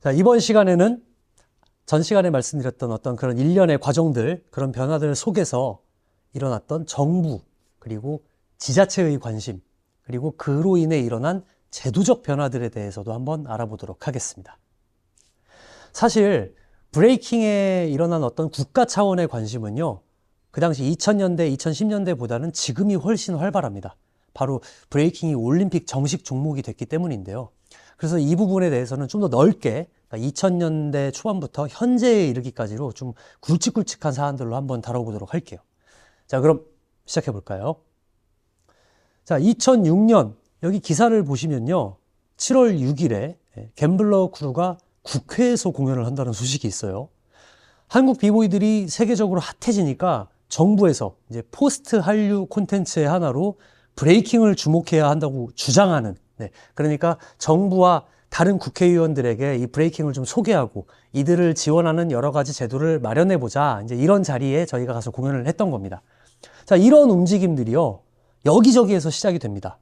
자, 이번 시간에는 전 시간에 말씀드렸던 어떤 그런 일련의 과정들, 그런 변화들 속에서 일어났던 정부, 그리고 지자체의 관심, 그리고 그로 인해 일어난 제도적 변화들에 대해서도 한번 알아보도록 하겠습니다. 사실 브레이킹에 일어난 어떤 국가 차원의 관심은요, 그 당시 2000년대, 2010년대보다는 지금이 훨씬 활발합니다. 바로 브레이킹이 올림픽 정식 종목이 됐기 때문인데요. 그래서 이 부분에 대해서는 좀 더 넓게 2000년대 초반부터 현재에 이르기까지로 좀 굵직굵직한 사안들로 한번 다뤄보도록 할게요. 자, 그럼 시작해 볼까요? 자, 2006년 여기 기사를 보시면요. 7월 6일에 갬블러 크루가 국회에서 공연을 한다는 소식이 있어요. 한국 비보이들이 세계적으로 핫해지니까 정부에서 이제 포스트 한류 콘텐츠의 하나로 브레이킹을 주목해야 한다고 주장하는, 그러니까 정부와 다른 국회의원들에게 이 브레이킹을 좀 소개하고 이들을 지원하는 여러 가지 제도를 마련해 보자, 이제 이런 자리에 저희가 가서 공연을 했던 겁니다. 자, 이런 움직임들이요, 여기저기에서 시작이 됩니다.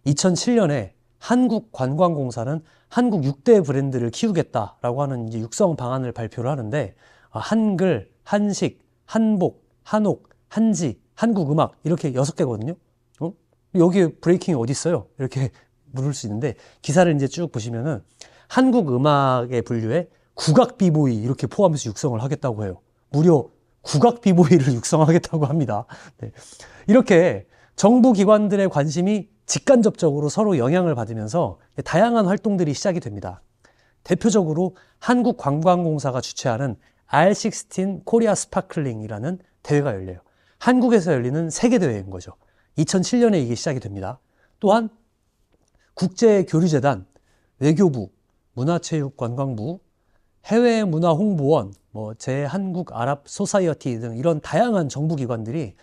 2007년에 한국관광공사는 한국 6대 브랜드를 키우겠다라고 하는 이제 육성 방안을 발표를 하는데, 한글, 한식, 한복, 한옥, 한지, 한국음악 이렇게 6개거든요. 여기에 브레이킹이 어디 있어요? 이렇게 물을 수 있는데, 기사를 이제 쭉 보시면은 한국음악의 분류에 국악 비보이 이렇게 포함해서 육성을 하겠다고 해요. 무려 국악 비보이를 육성하겠다고 합니다. 네. 이렇게 정부 기관들의 관심이 직간접적으로 서로 영향을 받으면서 다양한 활동들이 시작이 됩니다. 대표적으로 한국관광공사가 주최하는 R16 코리아 스파클링이라는 대회가 열려요. 한국에서 열리는 세계대회인 거죠. 2007년에 이게 시작이 됩니다. 또한 국제교류재단, 외교부, 문화체육관광부, 해외문화홍보원, 제한국아랍소사이어티 등 이런 다양한 정부기관들이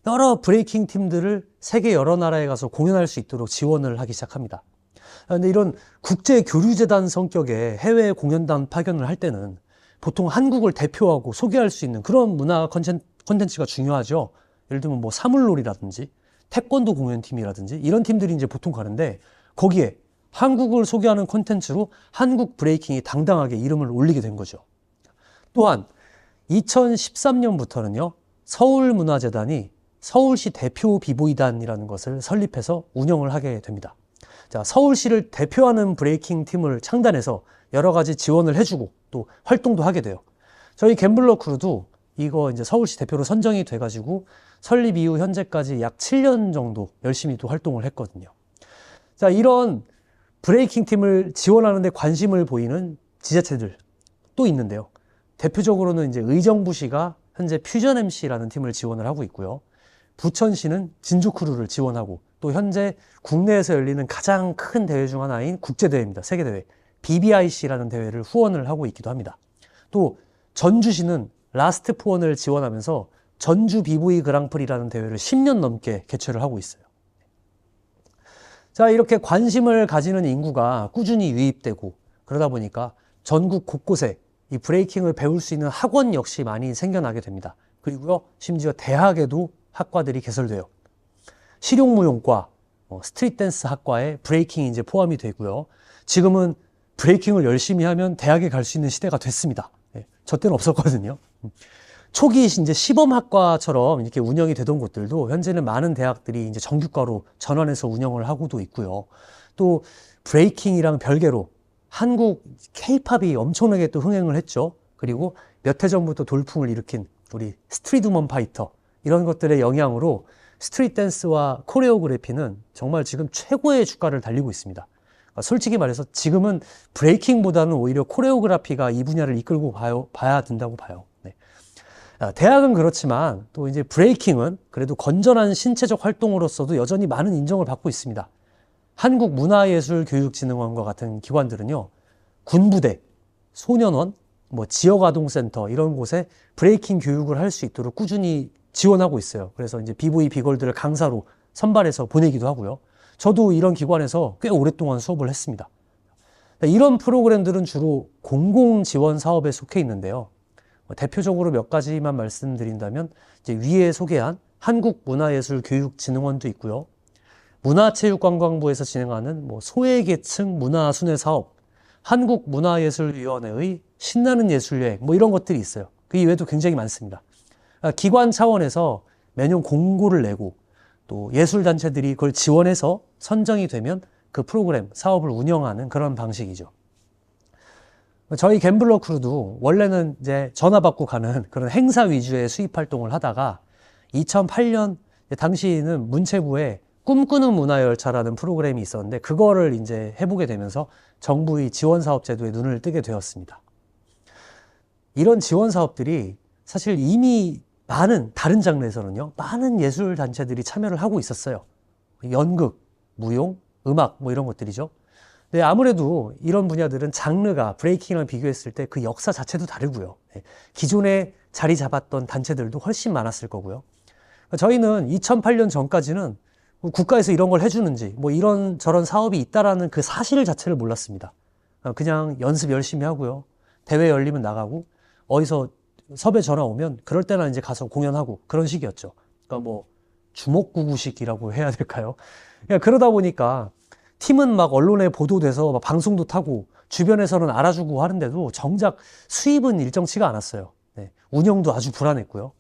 여러 브레이킹 팀들을 세계 여러 나라에 가서 공연할 수 있도록 지원을 하기 시작합니다. 그런데 이런 국제교류재단 성격의 해외 공연단 파견을 할 때는 보통 한국을 대표하고 소개할 수 있는 그런 문화 콘텐츠가 중요하죠. 예를 들면 사물놀이라든지 태권도 공연팀이라든지 이런 팀들이 이제 보통 가는데, 거기에 한국을 소개하는 콘텐츠로 한국 브레이킹이 당당하게 이름을 올리게 된 거죠. 또한 2013년부터는요, 서울문화재단이 서울시 대표 비보이단이라는 것을 설립해서 운영을 하게 됩니다. 자, 서울시를 대표하는 브레이킹 팀을 창단해서 여러 가지 지원을 해주고 또 활동도 하게 돼요. 저희 갬블러 크루도 이거 이제 서울시 대표로 선정이 돼가지고 설립 이후 현재까지 약 7년 정도 열심히 또 활동을 했거든요. 자, 이런 브레이킹 팀을 지원하는 데 관심을 보이는 지자체들 또 있는데요. 대표적으로는 이제 의정부시가 현재 퓨전 MC라는 팀을 지원을 하고 있고요. 부천시는 진주 크루를 지원하고, 또 현재 국내에서 열리는 가장 큰 대회 중 하나인 국제대회입니다. 세계대회. BBIC라는 대회를 후원을 하고 있기도 합니다. 또 전주시는 라스트 포원을 지원하면서 전주 비보이 그랑프리라는 대회를 10년 넘게 개최를 하고 있어요. 자, 이렇게 관심을 가지는 인구가 꾸준히 유입되고 그러다 보니까 전국 곳곳에 이 브레이킹을 배울 수 있는 학원 역시 많이 생겨나게 됩니다. 그리고요, 심지어 대학에도 학과들이 개설돼요. 실용무용과, 스트릿 댄스 학과에 브레이킹이 이제 포함이 되고요. 지금은 브레이킹을 열심히 하면 대학에 갈 수 있는 시대가 됐습니다. 저 때는 없었거든요. 초기 이제 시범학과처럼 이렇게 운영이 되던 곳들도 현재는 많은 대학들이 이제 정규과로 전환해서 운영을 하고도 있고요. 또 브레이킹이랑 별개로 한국 K-팝이 엄청나게 또 흥행을 했죠. 그리고 몇 해 전부터 돌풍을 일으킨 우리 스트리트 우먼 파이터, 이런 것들의 영향으로 스트릿 댄스와 코레오그래피는 정말 지금 최고의 주가를 달리고 있습니다. 솔직히 말해서 지금은 브레이킹보다는 오히려 코레오그래피가 이 분야를 이끌고 봐야 된다고 봐요. 대학은 그렇지만 또 이제 브레이킹은 그래도 건전한 신체적 활동으로서도 여전히 많은 인정을 받고 있습니다. 한국문화예술교육진흥원과 같은 기관들은요, 군부대, 소년원, 지역아동센터 이런 곳에 브레이킹 교육을 할 수 있도록 꾸준히 지원하고 있어요. 그래서 이제 비보이 비걸들을 강사로 선발해서 보내기도 하고요. 저도 이런 기관에서 꽤 오랫동안 수업을 했습니다. 이런 프로그램들은 주로 공공지원 사업에 속해 있는데요. 대표적으로 몇 가지만 말씀드린다면 이제 위에 소개한 한국문화예술교육진흥원도 있고요. 문화체육관광부에서 진행하는 소외계층 문화순회 사업, 한국문화예술위원회의 신나는 예술여행 뭐 이런 것들이 있어요. 그 이외에도 굉장히 많습니다. 기관 차원에서 매년 공고를 내고 또 예술단체들이 그걸 지원해서 선정이 되면 그 프로그램, 사업을 운영하는 그런 방식이죠. 저희 갬블러 크루도 원래는 이제 전화 받고 가는 그런 행사 위주의 수입 활동을 하다가 2008년 당시에는 문체부에 꿈꾸는 문화열차라는 프로그램이 있었는데 그거를 이제 해보게 되면서 정부의 지원 사업 제도에 눈을 뜨게 되었습니다. 이런 지원 사업들이 사실 이미 많은 다른 장르에서는요, 많은 예술 단체들이 참여를 하고 있었어요. 연극, 무용, 음악 뭐 이런 것들이죠. 근데 아무래도 이런 분야들은 장르가 브레이킹이랑 비교했을 때 그 역사 자체도 다르고요. 기존에 자리 잡았던 단체들도 훨씬 많았을 거고요. 저희는 2008년 전까지는 국가에서 이런 걸 해주는지 뭐 이런 저런 사업이 있다라는 그 사실 자체를 몰랐습니다. 그냥 연습 열심히 하고요. 대회 열리면 나가고 어디서 섭외 전화 오면 그럴 때나 이제 가서 공연하고 그런 식이었죠. 그러니까 뭐 주먹구구식이라고 해야 될까요? 그러다 보니까 팀은 막 언론에 보도돼서 막 방송도 타고 주변에서는 알아주고 하는데도 정작 수입은 일정치가 않았어요. 네, 운영도 아주 불안했고요.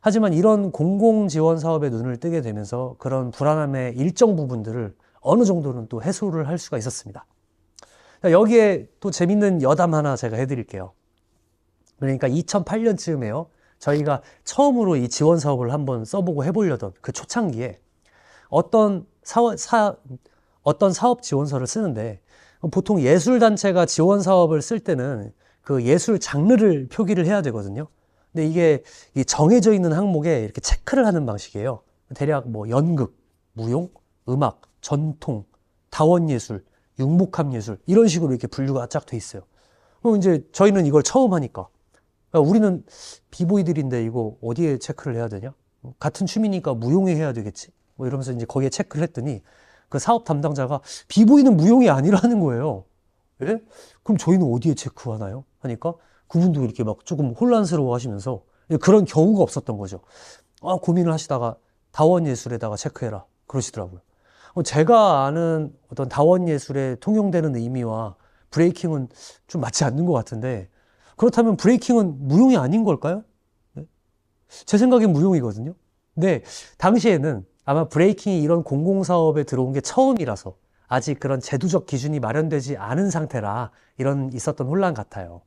하지만 이런 공공지원 사업에 눈을 뜨게 되면서 그런 불안함의 일정 부분들을 어느 정도는 또 해소를 할 수가 있었습니다. 여기에 또 재밌는 여담 하나 제가 해드릴게요. 그러니까 2008년쯤에요. 저희가 처음으로 이 지원 사업을 한번 써보고 해보려던 그 초창기에 어떤 사업 지원서를 쓰는데 보통 예술단체가 지원 사업을 쓸 때는 그 예술 장르를 표기를 해야 되거든요. 근데 이게 정해져 있는 항목에 이렇게 체크를 하는 방식이에요. 대략 뭐 연극, 무용, 음악, 전통, 다원예술, 융목합예술 이런 식으로 이렇게 분류가 쫙 돼 있어요. 그럼 이제 저희는 이걸 처음 하니까 우리는 비보이들인데 이거 어디에 체크를 해야 되냐? 같은 취미니까 무용에 해야 되겠지? 뭐 이러면서 이제 거기에 체크를 했더니 그 사업 담당자가 비보이는 무용이 아니라는 거예요. 예? 그럼 저희는 어디에 체크하나요? 하니까 그분도 이렇게 막 조금 혼란스러워 하시면서 그런 경우가 없었던 거죠. 고민을 하시다가 다원예술에다가 체크해라 그러시더라고요. 제가 아는 어떤 다원예술에 통용되는 의미와 브레이킹은 좀 맞지 않는 것 같은데 그렇다면 브레이킹은 무용이 아닌 걸까요? 제 생각엔 무용이거든요. 근데 당시에는 아마 브레이킹이 이런 공공사업에 들어온 게 처음이라서 아직 그런 제도적 기준이 마련되지 않은 상태라 이런 있었던 혼란 같아요.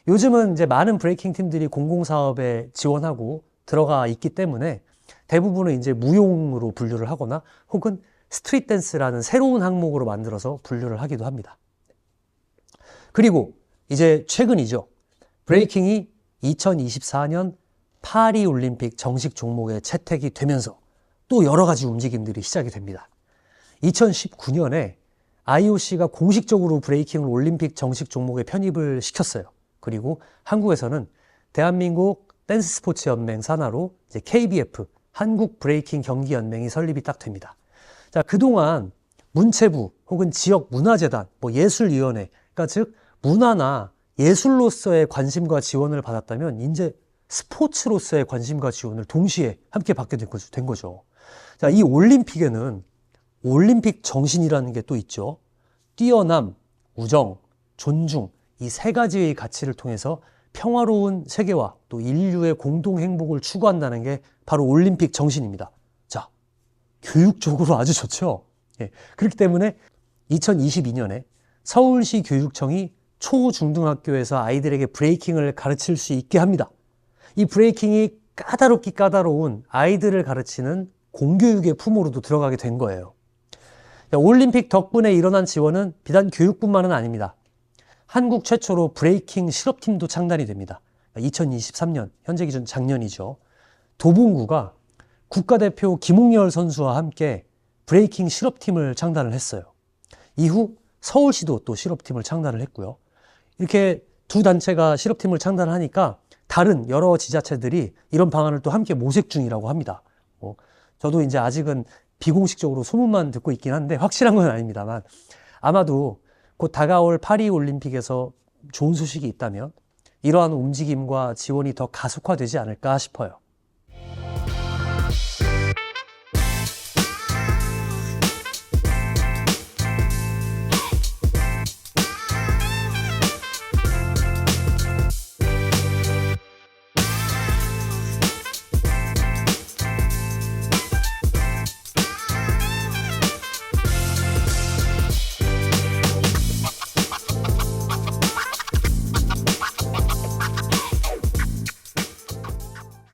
요즘은 이제 많은 브레이킹 팀들이 공공사업에 지원하고 들어가 있기 때문에 대부분은 이제 무용으로 분류를 하거나 혹은 스트릿 댄스라는 새로운 항목으로 만들어서 분류를 하기도 합니다. 그리고 이제 최근이죠. 브레이킹이 2024년 파리 올림픽 정식 종목에 채택이 되면서 또 여러 가지 움직임들이 시작이 됩니다. 2019년에 IOC가 공식적으로 브레이킹을 올림픽 정식 종목에 편입을 시켰어요. 그리고 한국에서는 대한민국 댄스 스포츠 연맹 산하로 이제 KBF 한국 브레이킹 경기 연맹이 설립이 딱 됩니다. 자, 그동안 문체부 혹은 지역 문화재단, 뭐 예술위원회, 그러니까 즉 문화나 예술로서의 관심과 지원을 받았다면 이제 스포츠로서의 관심과 지원을 동시에 함께 받게 된 거죠. 자, 이 올림픽에는 올림픽 정신이라는 게 또 있죠. 뛰어남, 우정, 존중 이 세 가지의 가치를 통해서 평화로운 세계와 또 인류의 공동 행복을 추구한다는 게 바로 올림픽 정신입니다. 자, 교육적으로 아주 좋죠. 예, 그렇기 때문에 2022년에 서울시 교육청이 초중등학교에서 아이들에게 브레이킹을 가르칠 수 있게 합니다. 이 브레이킹이 까다로운 아이들을 가르치는 공교육의 품으로도 들어가게 된 거예요. 올림픽 덕분에 일어난 지원은 비단 교육뿐만은 아닙니다. 한국 최초로 브레이킹 실업팀도 창단이 됩니다. 2023년, 현재 기준 작년이죠. 도봉구가 국가대표 김홍열 선수와 함께 브레이킹 실업팀을 창단을 했어요. 이후 서울시도 또 실업팀을 창단을 했고요. 이렇게 두 단체가 실업팀을 창단하니까 다른 여러 지자체들이 이런 방안을 또 함께 모색 중이라고 합니다. 저도 이제 아직은 비공식적으로 소문만 듣고 있긴 한데 확실한 건 아닙니다만 아마도 곧 다가올 파리 올림픽에서 좋은 소식이 있다면 이러한 움직임과 지원이 더 가속화되지 않을까 싶어요.